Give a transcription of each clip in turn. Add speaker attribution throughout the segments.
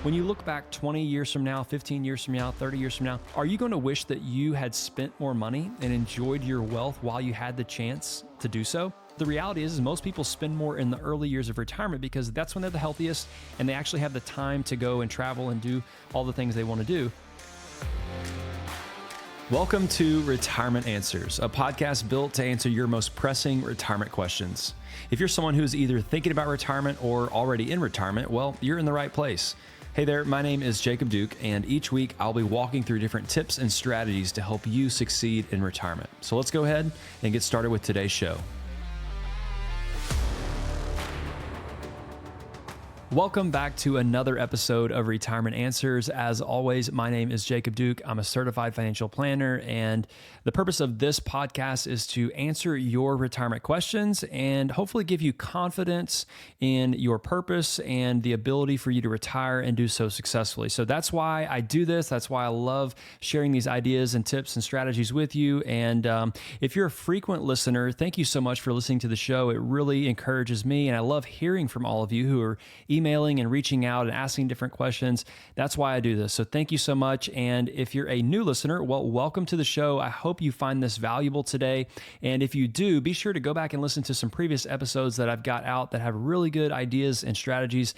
Speaker 1: When you look back 20 years from now, 15 years from now, 30 years from now, are you going to wish that you had spent more money and enjoyed your wealth while you had the chance to do so? The reality is most people spend more in the early years of retirement because that's when they're the healthiest and they actually have the time to go and travel and do all the things they want to do. Welcome to Retirement Answers, a podcast built to answer your most pressing retirement questions. If you're someone who's either thinking about retirement or already in retirement, well, you're in the right place. Hey there, my name is Jacob Duke, and each week I'll be walking through different tips and strategies to help you succeed in retirement. So let's go ahead and get started with today's show. Welcome back to another episode of Retirement Answers. As always, my name is Jacob Duke. I'm a certified financial planner, and the purpose of this podcast is to answer your retirement questions and hopefully give you confidence in your purpose and the ability for you to retire and do so successfully. So that's why I do this. That's why I love sharing these ideas and tips and strategies with you. And if you're a frequent listener, thank you so much for listening to the show. It really encourages me, and I love hearing from all of you who are emailing and reaching out and asking different questions. That's why I do this. So thank you so much. And if you're a new listener, well, welcome to the show. I hope you find this valuable today. And if you do, be sure to go back and listen to some previous episodes that I've got out that have really good ideas and strategies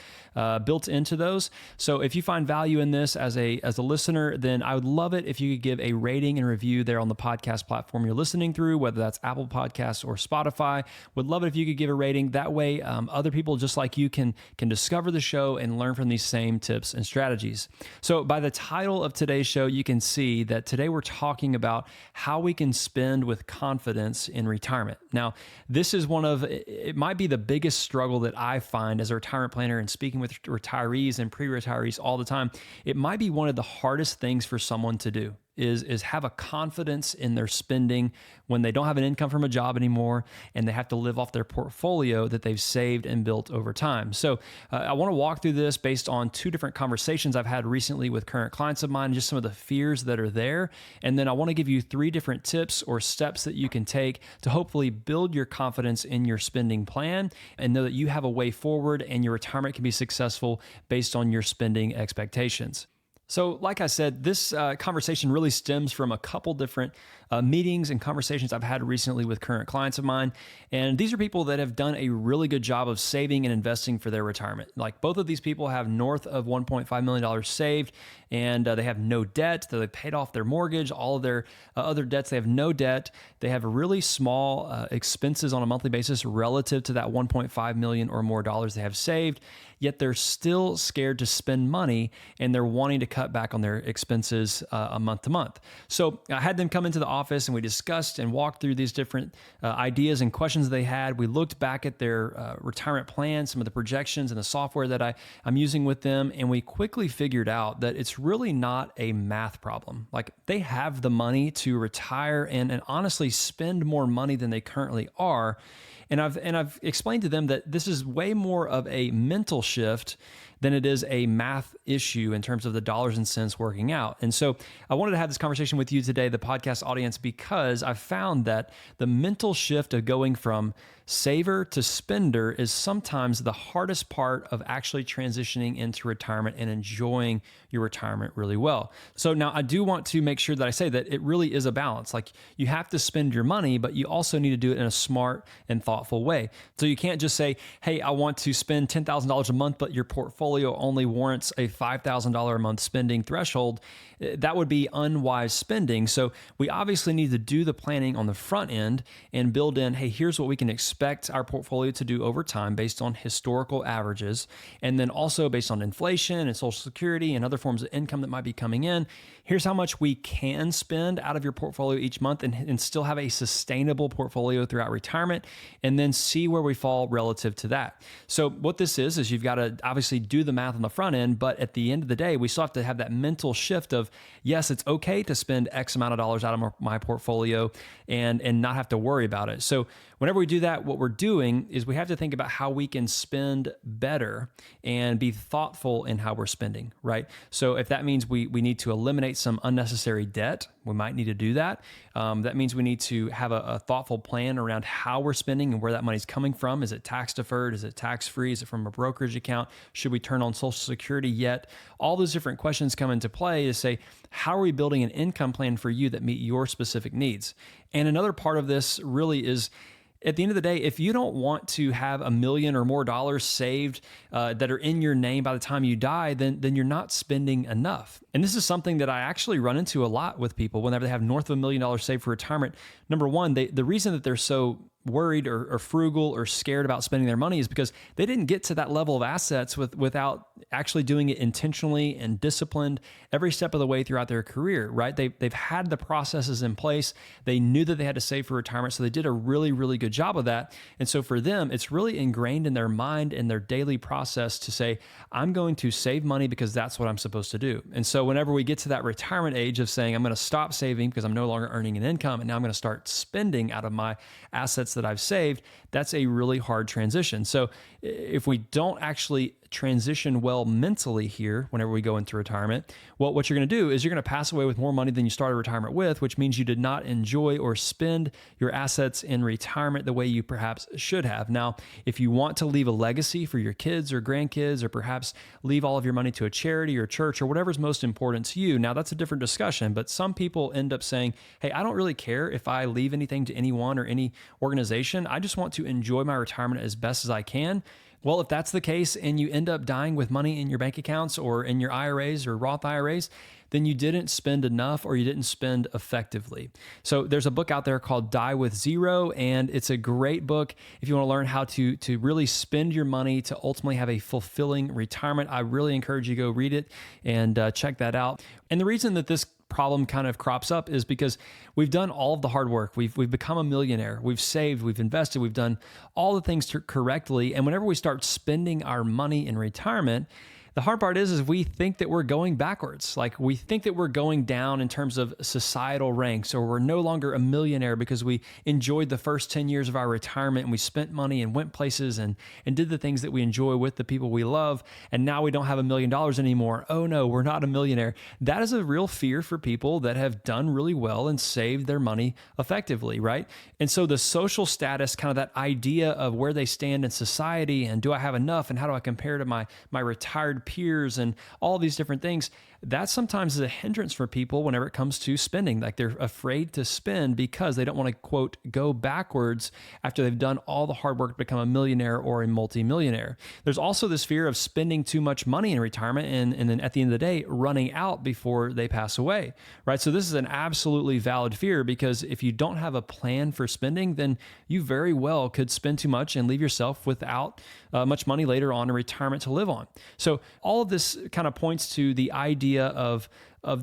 Speaker 1: built into those. So if you find value in this as a listener, then I would love it if you could give a rating and review there on the podcast platform you're listening through, whether that's Apple Podcasts or Spotify. Would love it if you could give a rating. That way, other people just like you can discover the show and learn from these same tips and strategies. So by the title of today's show, you can see that today we're talking about how we can spend with confidence in retirement. Now, this is it might be the biggest struggle that I find as a retirement planner and speaking with retirees and pre-retirees all the time. It might be one of the hardest things for someone to do. Is have a confidence in their spending when they don't have an income from a job anymore and they have to live off their portfolio that they've saved and built over time. So I want to walk through this based on two different conversations I've had recently with current clients of mine, just some of the fears that are there. And then I want to give you three different tips or steps that you can take to hopefully build your confidence in your spending plan and know that you have a way forward and your retirement can be successful based on your spending expectations. So like I said, this conversation really stems from a couple different meetings and conversations I've had recently with current clients of mine. And these are people that have done a really good job of saving and investing for their retirement. Like both of these people have north of $1.5 million saved, and they have no debt. They paid off their mortgage, all of their other debts. They have no debt. They have really small expenses on a monthly basis relative to that $1.5 million or more dollars they have saved. Yet they're still scared to spend money and they're wanting to cut back on their expenses a month to month. So I had them come into the office and we discussed and walked through these different ideas and questions they had. We looked back at their retirement plan, some of the projections and the software that I'm using with them, and we quickly figured out that it's really not a math problem. Like they have the money to retire and honestly spend more money than they currently are. And I've explained to them that this is way more of a mental shift than it is a math issue in terms of the dollars and cents working out. And so I wanted to have this conversation with you today, the podcast audience, because I've found that the mental shift of going from saver to spender is sometimes the hardest part of actually transitioning into retirement and enjoying your retirement really well. So now I do want to make sure that I say that it really is a balance. Like you have to spend your money, but you also need to do it in a smart and thoughtful way. So you can't just say, hey, I want to spend $10,000 a month, but your portfolio only warrants a $5,000 a month spending threshold. That would be unwise spending. So we obviously need to do the planning on the front end and build in, hey, here's what we can expect our portfolio to do over time based on historical averages. And then also based on inflation and Social Security and other forms of income that might be coming in. Here's how much we can spend out of your portfolio each month and still have a sustainable portfolio throughout retirement, and then see where we fall relative to that. So what this is you've got to obviously do the math on the front end, but at the end of the day, we still have to have that mental shift of, yes, it's okay to spend X amount of dollars out of my portfolio and not have to worry about it. So whenever we do that, what we're doing is we have to think about how we can spend better and be thoughtful in how we're spending, right? So if that means we need to eliminate some unnecessary debt, we might need to do that. That means we need to have a thoughtful plan around how we're spending and where that money's coming from. Is it tax deferred? Is it tax free? Is it from a brokerage account? Should we turn on Social Security yet? All those different questions come into play to say, how are we building an income plan for you that meet your specific needs? And another part of this really is, at the end of the day, if you don't want to have $1 million or more dollars saved that are in your name by the time you die, then you're not spending enough. And this is something that I actually run into a lot with people whenever they have north of $1 million saved for retirement. Number one, the reason that they're so worried or frugal or scared about spending their money is because they didn't get to that level of assets without actually doing it intentionally and disciplined every step of the way throughout their career, right? They've had the processes in place. They knew that they had to save for retirement, so they did a really, really good job of that. And so for them, it's really ingrained in their mind and their daily process to say, I'm going to save money because that's what I'm supposed to do. And so whenever we get to that retirement age of saying, I'm going to stop saving because I'm no longer earning an income, and now I'm going to start spending out of my assets that I've saved, that's a really hard transition. So if we don't actually transition well mentally here whenever we go into retirement, well, what you're going to do is you're going to pass away with more money than you started retirement with, which means you did not enjoy or spend your assets in retirement the way you perhaps should have. Now, if you want to leave a legacy for your kids or grandkids, or perhaps leave all of your money to a charity or church or whatever's most important to you, now that's a different discussion. But some people end up saying, hey, I don't really care if I leave anything to anyone or any organization. I just want to enjoy my retirement as best as I can. Well, if that's the case and you end up dying with money in your bank accounts or in your IRAs or Roth IRAs, then you didn't spend enough or you didn't spend effectively. So there's a book out there called Die with Zero, and it's a great book if you want to learn how to really spend your money to ultimately have a fulfilling retirement. I really encourage you to go read it and check that out. And the reason that this problem kind of crops up is because we've done all of the hard work. We've become a millionaire. We've saved, we've invested, we've done all the things correctly. And whenever we start spending our money in retirement, the hard part is we think that we're going backwards. Like, we think that we're going down in terms of societal ranks, or we're no longer a millionaire because we enjoyed the first 10 years of our retirement and we spent money and went places and did the things that we enjoy with the people we love. And now we don't have $1 million anymore. Oh no, we're not a millionaire. That is a real fear for people that have done really well and saved their money effectively, right? And so the social status, kind of that idea of where they stand in society and do I have enough and how do I compare to my retired peers and all these different things, that sometimes is a hindrance for people whenever it comes to spending. Like, they're afraid to spend because they don't want to, quote, go backwards after they've done all the hard work to become a millionaire or a multimillionaire. There's also this fear of spending too much money in retirement and then at the end of the day, running out before they pass away, right? So this is an absolutely valid fear, because if you don't have a plan for spending, then you very well could spend too much and leave yourself without much money later on in retirement to live on. So all of this kind of points to the idea of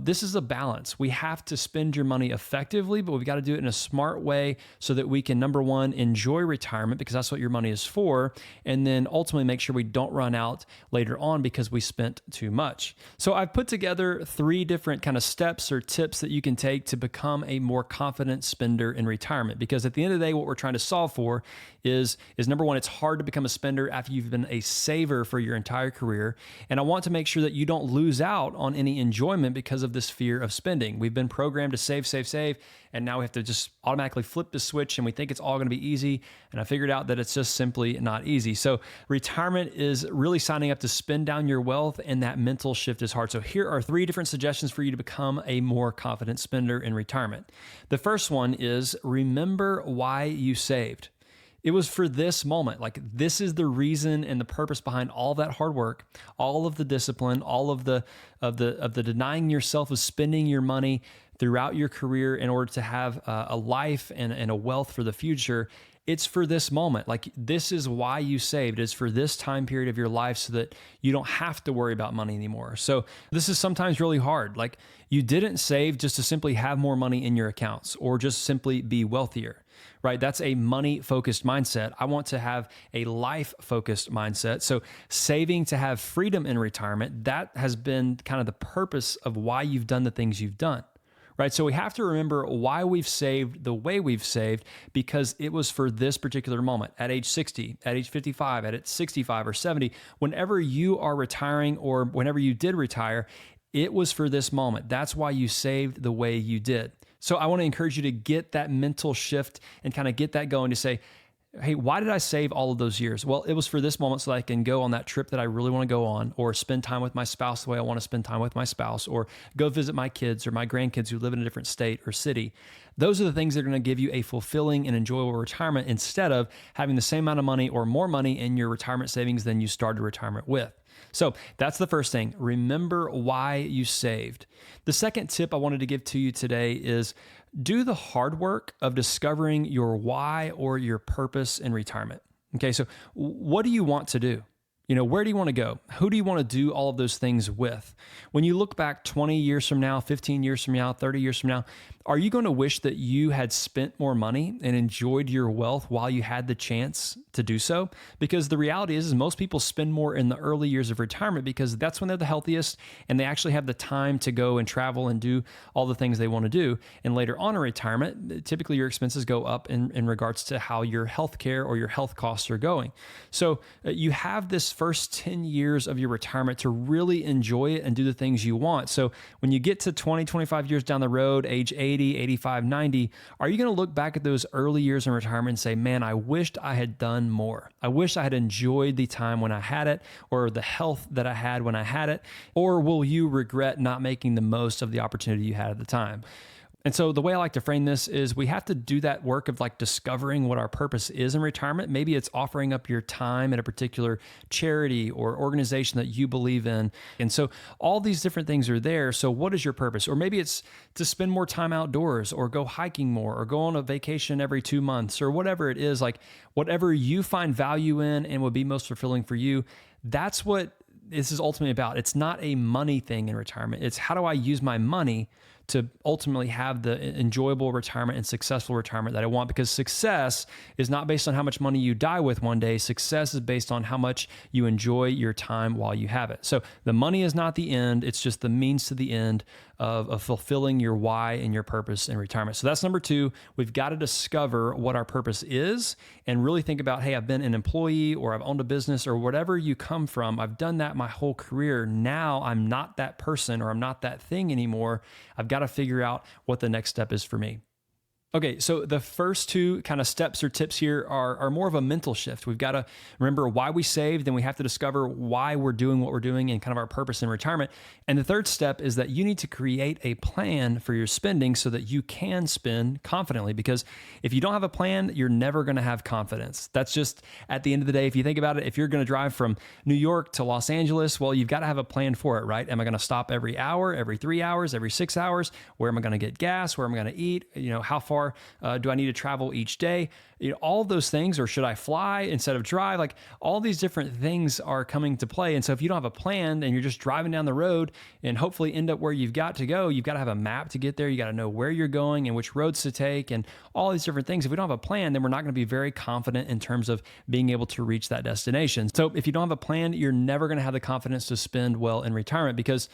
Speaker 1: this is a balance. We have to spend your money effectively, but we've got to do it in a smart way so that we can, number one, enjoy retirement, because that's what your money is for, and then ultimately make sure we don't run out later on because we spent too much. So I've put together 3 different kind of steps or tips that you can take to become a more confident spender in retirement, because at the end of the day, what we're trying to solve for is number one, it's hard to become a spender after you've been a saver for your entire career. And I want to make sure that you don't lose out on any enjoyment because of this fear of spending. We've been programmed to save, and now we have to just automatically flip the switch and we think it's all going to be easy. And I figured out that it's just simply not easy. So retirement is really signing up to spend down your wealth, and that mental shift is hard. So here are 3 different suggestions for you to become a more confident spender in retirement. The first one is remember why you saved. It was for this moment. Like, this is the reason and the purpose behind all that hard work, all of the discipline, all of the denying yourself of spending your money throughout your career in order to have a life and a wealth for the future. It's for this moment. Like, this is why you saved. It's for this time period of your life so that you don't have to worry about money anymore. So this is sometimes really hard. Like, you didn't save just to simply have more money in your accounts or just simply be wealthier, right? That's a money-focused mindset. I want to have a life-focused mindset. So saving to have freedom in retirement, that has been kind of the purpose of why you've done the things you've done, right? So we have to remember why we've saved the way we've saved, because it was for this particular moment at age 60, at age 55, at age 65 or 70. Whenever you are retiring or whenever you did retire, it was for this moment. That's why you saved the way you did. So I want to encourage you to get that mental shift and kind of get that going to say, hey, why did I save all of those years? Well, it was for this moment so that I can go on that trip that I really want to go on, or spend time with my spouse the way I want to spend time with my spouse, or go visit my kids or my grandkids who live in a different state or city. Those are the things that are going to give you a fulfilling and enjoyable retirement instead of having the same amount of money or more money in your retirement savings than you started retirement with. So that's the first thing. Remember why you saved. The second tip I wanted to give to you today is do the hard work of discovering your why or your purpose in retirement. Okay, so what do you want to do? Where do you want to go? Who do you want to do all of those things with? When you look back 20 years from now, 15 years from now, 30 years from now, are you going to wish that you had spent more money and enjoyed your wealth while you had the chance to do so? Because the reality is most people spend more in the early years of retirement because that's when they're the healthiest and they actually have the time to go and travel and do all the things they want to do. And later on in retirement, typically your expenses go up in regards to how your health care or your health costs are going. So you have this first 10 years of your retirement to really enjoy it and do the things you want. So when you get to 20, 25 years down the road, age 80, 85, 90, are you going to look back at those early years in retirement and say, man, I wished I had done more. I wish I had enjoyed the time when I had it, or the health that I had when I had it. Or will you regret not making the most of the opportunity you had at the time? And so the way I like to frame this is we have to do that work of discovering what our purpose is in retirement. Maybe it's offering up your time at a particular charity or organization that you believe in. And so all these different things are there. So what is your purpose? Or maybe it's to spend more time outdoors, or go hiking more, or go on a vacation every 2 months, or whatever it is, whatever you find value in and would be most fulfilling for you. That's what this is ultimately about. It's not a money thing in retirement. It's how do I use my money to ultimately have the enjoyable retirement and successful retirement that I want, because success is not based on how much money you die with one day. Success is based on how much you enjoy your time while you have it. So the money is not the end. It's just the means to the end of fulfilling your why and your purpose in retirement. So that's number 2. We've got to discover what our purpose is and really think about, hey, I've been an employee, or I've owned a business, or whatever you come from. I've done that my whole career. Now I'm not that person, or I'm not that thing anymore. I've got to figure out what the next step is for me. Okay, so the first 2 kind of steps or tips here are more of a mental shift. We've got to remember why we saved, then we have to discover why we're doing what we're doing and kind of our purpose in retirement. And the third step is that you need to create a plan for your spending so that you can spend confidently, because if you don't have a plan, you're never going to have confidence. That's just, at the end of the day, if you think about it, if you're going to drive from New York to Los Angeles, well, you've got to have a plan for it, right? Am I going to stop every hour, every 3 hours, every 6 hours? Where am I going to get gas? Where am I going to eat? How far do I need to travel each day? All of those things, or should I fly instead of drive? All these different things are coming to play. And so if you don't have a plan and you're just driving down the road and hopefully end up where you've got to go, you've got to have a map to get there. You got to know where you're going and which roads to take and all these different things. If we don't have a plan, then we're not going to be very confident in terms of being able to reach that destination. So if you don't have a plan, you're never going to have the confidence to spend well in retirement, because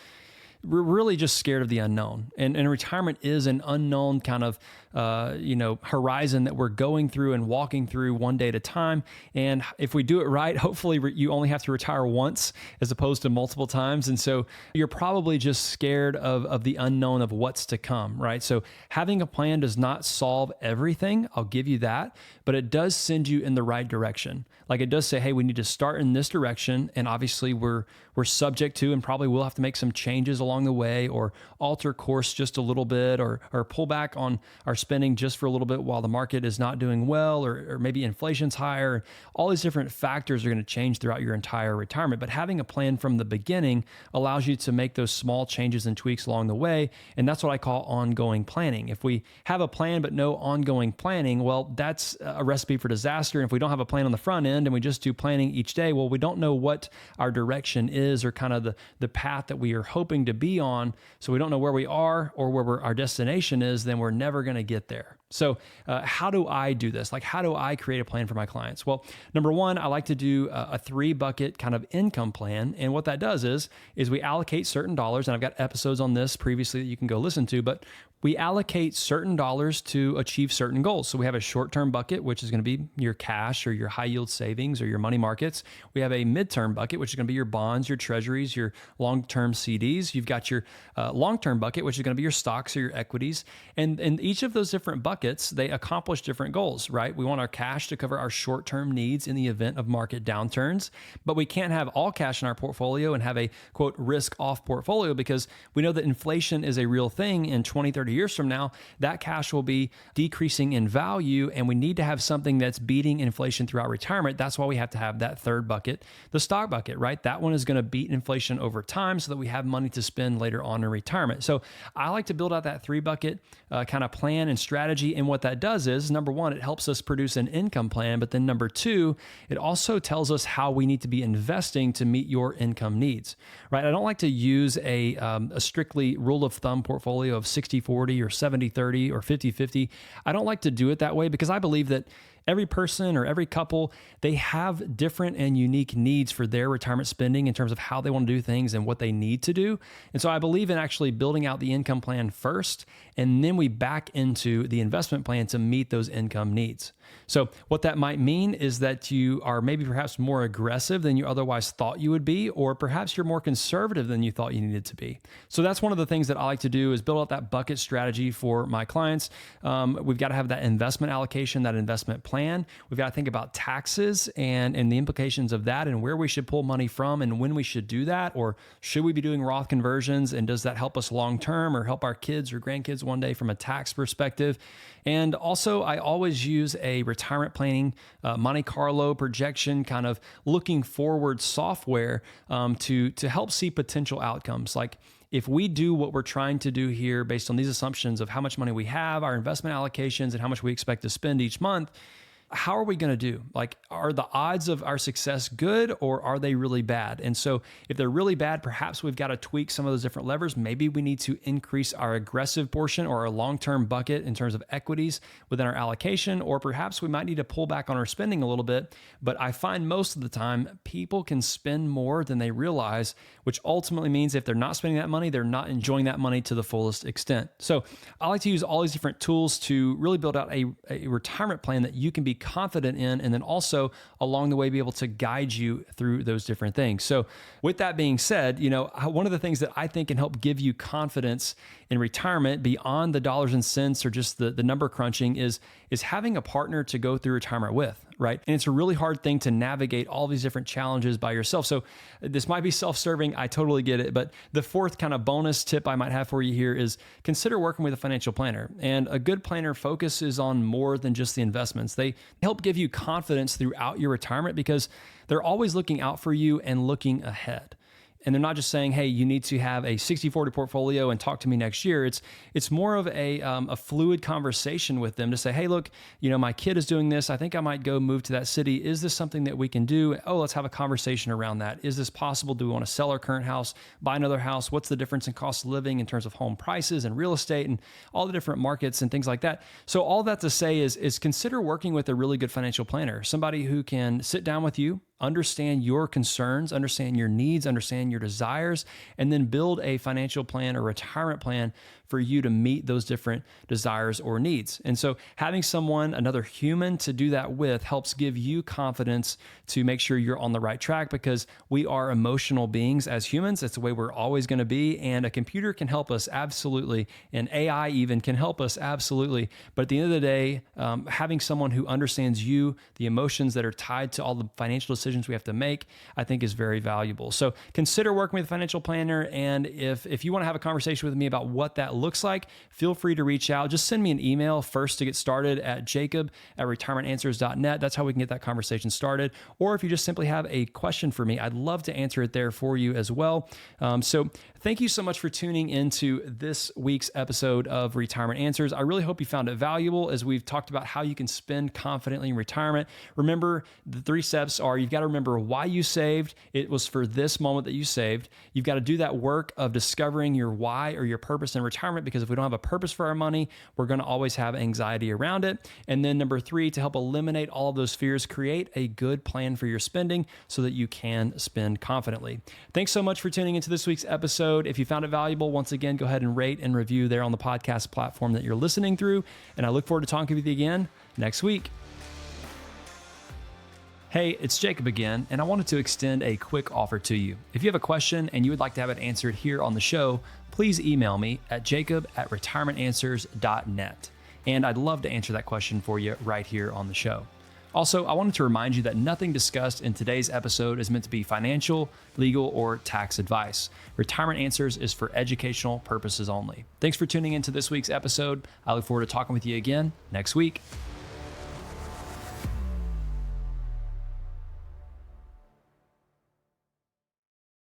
Speaker 1: we're really just scared of the unknown. And retirement is an unknown kind of, horizon that we're going through and walking through one day at a time. And if we do it right, hopefully you only have to retire once as opposed to multiple times. And so you're probably just scared of the unknown of what's to come, right? So having a plan does not solve everything. I'll give you that, but it does send you in the right direction. It does say, hey, we need to start in this direction. And obviously we're subject to, and probably will have to make some changes along the way, or alter course just a little bit, or pull back on our spending just for a little bit while the market is not doing well, or maybe inflation's higher. All these different factors are going to change throughout your entire retirement. But having a plan from the beginning allows you to make those small changes and tweaks along the way. And that's what I call ongoing planning. If we have a plan but no ongoing planning, well, that's a recipe for disaster. And if we don't have a plan on the front end and we just do planning each day, well, we don't know what our direction is, or kind of the path that we are hoping to be on. So we don't know where we are or where our destination is, then we're never going to get there. So how do I do this? Like, how do I create a plan for my clients? Well, number one, I like to do a 3-bucket kind of income plan. And what that does is we allocate certain dollars, and I've got episodes on this previously that you can go listen to, but we allocate certain dollars to achieve certain goals. So we have a short-term bucket, which is going to be your cash or your high-yield savings or your money markets. We have a mid-term bucket, which is going to be your bonds, your treasuries, your long-term CDs. You've got your long-term bucket, which is going to be your stocks or your equities. And each of those different buckets, they accomplish different goals, right? We want our cash to cover our short-term needs in the event of market downturns, but we can't have all cash in our portfolio and have a, quote, risk-off portfolio, because we know that inflation is a real thing. In 20, 30 years from now, that cash will be decreasing in value, and we need to have something that's beating inflation throughout retirement. That's why we have to have that third bucket, the stock bucket, right? That one is going to beat inflation over time so that we have money to spend later on in retirement. So I like to build out that 3-bucket kind of plan and strategy. And what that does is, number one, it helps us produce an income plan. But then number two, it also tells us how we need to be investing to meet your income needs, right? I don't like to use a strictly rule of thumb portfolio of 60-40 or 70-30 or 50-50. I don't like to do it that way, because I believe that every person or every couple, they have different and unique needs for their retirement spending in terms of how they want to do things and what they need to do. And so I believe in actually building out the income plan first, and then we back into the investment plan to meet those income needs. So what that might mean is that you are maybe perhaps more aggressive than you otherwise thought you would be, or perhaps you're more conservative than you thought you needed to be. So that's one of the things that I like to do, is build out that bucket strategy for my clients. We've got to have that investment allocation, that investment plan. We've got to think about taxes and the implications of that, and where we should pull money from and when we should do that, or should we be doing Roth conversions, and does that help us long-term or help our kids or grandkids one day from a tax perspective? And also, I always use a retirement planning Monte Carlo projection, kind of looking forward software to help see potential outcomes. Like, if we do what we're trying to do here based on these assumptions of how much money we have, our investment allocations, and how much we expect to spend each month, how are we going to do? Like, are the odds of our success good, or are they really bad? And so if they're really bad, perhaps we've got to tweak some of those different levers. Maybe we need to increase our aggressive portion or our long-term bucket in terms of equities within our allocation, or perhaps we might need to pull back on our spending a little bit. But I find most of the time people can spend more than they realize, which ultimately means if they're not spending that money, they're not enjoying that money to the fullest extent. So I like to use all these different tools to really build out a retirement plan that you can be confident in, and then also along the way be able to guide you through those different things. So with that being said, one of the things that I think can help give you confidence in retirement beyond the dollars and cents or just the number crunching is having a partner to go through retirement with, right? And it's a really hard thing to navigate all these different challenges by yourself. So this might be self-serving. I totally get it. But the fourth kind of bonus tip I might have for you here is consider working with a financial planner. And a good planner focuses on more than just the investments. They help give you confidence throughout your retirement, because they're always looking out for you and looking ahead. And they're not just saying, hey, you need to have a 60-40 portfolio and talk to me next year. It's more of a fluid conversation with them to say, hey, look, my kid is doing this. I think I might go move to that city. Is this something that we can do? Oh, let's have a conversation around that. Is this possible? Do we want to sell our current house, buy another house? What's the difference in cost of living in terms of home prices and real estate and all the different markets and things like that? So all that to say is consider working with a really good financial planner, somebody who can sit down with you, understand your concerns, understand your needs, understand your desires, and then build a financial plan or retirement plan for you to meet those different desires or needs. And so having someone, another human to do that with, helps give you confidence to make sure you're on the right track, because we are emotional beings as humans. That's the way we're always going to be. And a computer can help us, absolutely. And AI even can help us, absolutely. But at the end of the day, having someone who understands you, the emotions that are tied to all the financial decisions we have to make, I think is very valuable. So consider working with a financial planner. And if you want to have a conversation with me about what that looks like, feel free to reach out. Just send me an email first to get started at jacob@retirementanswers.net. That's how we can get that conversation started. Or if you just simply have a question for me, I'd love to answer it there for you as well. So thank you so much for tuning into this week's episode of Retirement Answers. I really hope you found it valuable as we've talked about how you can spend confidently in retirement. Remember, the 3 steps are: you've got got to remember why you saved. It was for this moment that you saved. You've got to do that work of discovering your why or your purpose in retirement, because if we don't have a purpose for our money, we're going to always have anxiety around it. And then number 3, to help eliminate all of those fears, create a good plan for your spending so that you can spend confidently. Thanks so much for tuning into this week's episode. If you found it valuable, once again, go ahead and rate and review there on the podcast platform that you're listening through. And I look forward to talking with you again next week. Hey, it's Jacob again, and I wanted to extend a quick offer to you. If you have a question and you would like to have it answered here on the show, please email me at jacob@retirementAnswers.net. And I'd love to answer that question for you right here on the show. Also, I wanted to remind you that nothing discussed in today's episode is meant to be financial, legal, or tax advice. Retirement Answers is for educational purposes only. Thanks for tuning into this week's episode. I look forward to talking with you again next week.